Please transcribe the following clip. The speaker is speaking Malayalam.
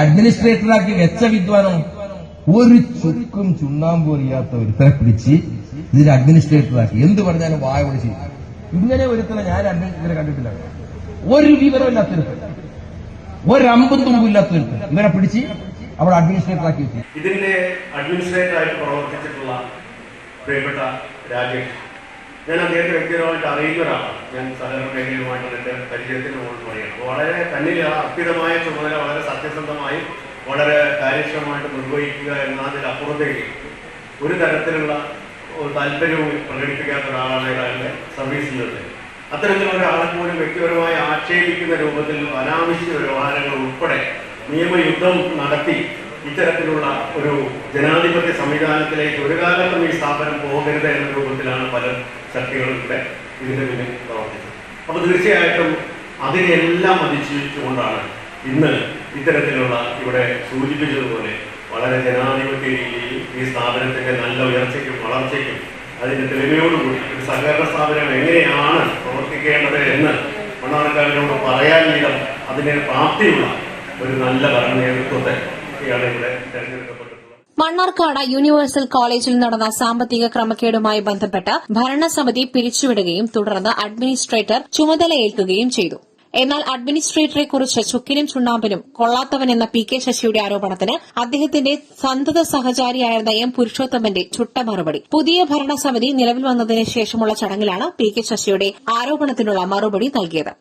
അഡ്മിനിസ്ട്രേറ്ററാക്കി വെച്ച വിദ്വാനോ ഒരു ചുക്കും ചുണ്ണാമ്പും അറിയാത്ത ഒരുത്തരെ പിടിച്ച് ഇതിന് അഡ്മിനിസ്ട്രേറ്ററാക്കി. എന്ത് പറഞ്ഞാലും വായ വിളിച്ച്. ഇങ്ങനെ ഒരുത്തനെ ഞാൻ അഡ്മിനിസ്ട്രേറ്ററെ കണ്ടിട്ടില്ല. ഒരു വിവരമില്ലാത്തൊരുത്തൻ, ഒരമ്പും തുമ്പില്ലാത്തൊരുത്തൻ ഇവരെ പിടിച്ച് അവിടെ അഡ്മിനിസ്ട്രേറ്ററാക്കി വെച്ചു. ഇതിന്റെ അഡ്മിനിസ്ട്രേറ്ററായിട്ട് പ്രവർത്തിച്ചിട്ടുള്ള പ്രിയപ്പെട്ട രാജേഷ്, ഞാൻ അദ്ദേഹത്തെ വ്യക്തിപരമായിട്ട് അറിയുന്ന ഒരാളാണ്. ഞാൻ സഹകരണ മേഖലയുമായിട്ടുള്ള എന്റെ പരിചയത്തിന് മുകളിൽ പറയണം. വളരെ തന്നിൽ അർപ്പിതമായ ചുമതല വളരെ സത്യസന്ധമായും വളരെ കാര്യക്ഷമമായിട്ട് നിർവഹിക്കുക എന്നതിലപ്പുറത്തേക്ക് ഒരു തരത്തിലുള്ള താല്പര്യവും പ്രകടിപ്പിക്കാത്ത ഒരാളാണ് അയാളുടെ സർവീസിലുള്ളത്. അത്തരത്തിലുള്ള ഒരാളെ പോലും വ്യക്തിപരമായി ആക്ഷേപിക്കുന്ന രൂപത്തിൽ അനാവശ്യ വ്യവഹാരങ്ങൾ ഉൾപ്പെടെ നിയമയുദ്ധം നടത്തി ഇത്തരത്തിലുള്ള ഒരു ജനാധിപത്യ സംവിധാനത്തിലേക്ക് ഒരു കാലത്തും ഈ സ്ഥാപനം പോകരുത് എന്ന രൂപത്തിലാണ് പല ശക്തികളുടെ ഇതിന്റെ പിന്നിൽ പ്രവർത്തിച്ചത്. അപ്പൊ തീർച്ചയായിട്ടും അതിനെല്ലാം അതിജീവിച്ചുകൊണ്ടാണ് ഇന്ന് ഇത്തരത്തിലുള്ള ഇവിടെ സൂചിപ്പിച്ചതുപോലെ വളരെ ജനാധിപത്യ രീതിയിൽ ഈ സ്ഥാപനത്തിന്റെ നല്ല ഉയർച്ചയ്ക്കും വളർച്ചയ്ക്കും അതിന്റെ തെളിവോടുകൂടി ഒരു സഹകരണ സ്ഥാപനം എങ്ങനെയാണ് പ്രവർത്തിക്കേണ്ടത് എന്ന് മണ്ണാർക്കാടിനോട് പറയാൻ വിധം അതിന് പ്രാപ്തിയുള്ള ഒരു നല്ല ഭരണ നേതൃത്വത്തെ ാണ് ഇവിടെ തെരഞ്ഞെടുക്കപ്പെട്ടിട്ടുള്ളത്. മണ്ണാർക്കാട് യൂണിവേഴ്സൽ കോളേജിൽ നടന്ന സാമ്പത്തിക ക്രമക്കേടുമായി ബന്ധപ്പെട്ട് ഭരണസമിതി പിരിച്ചുവിടുകയും തുടർന്ന് അഡ്മിനിസ്ട്രേറ്റർ ചുമതലയേൽക്കുകയും ചെയ്തു. എന്നാൽ അഡ്മിനിസ്ട്രേറ്ററെക്കുറിച്ച് ചുക്കിനും ചുണ്ണാമ്പിനും കൊള്ളാത്തവനെന്ന പി കെ ശശിയുടെ ആരോപണത്തിന് അദ്ദേഹത്തിന്റെ സന്തത സഹചാരിയായിരുന്ന എം പുരുഷോത്തമന്റെ ചുട്ട മറുപടി. പുതിയ ഭരണസമിതി നിലവിൽ വന്നതിന് ശേഷമുള്ള ചടങ്ങിലാണ് പി കെ ശശിയുടെ ആരോപണത്തിനുള്ള മറുപടി നൽകിയത്.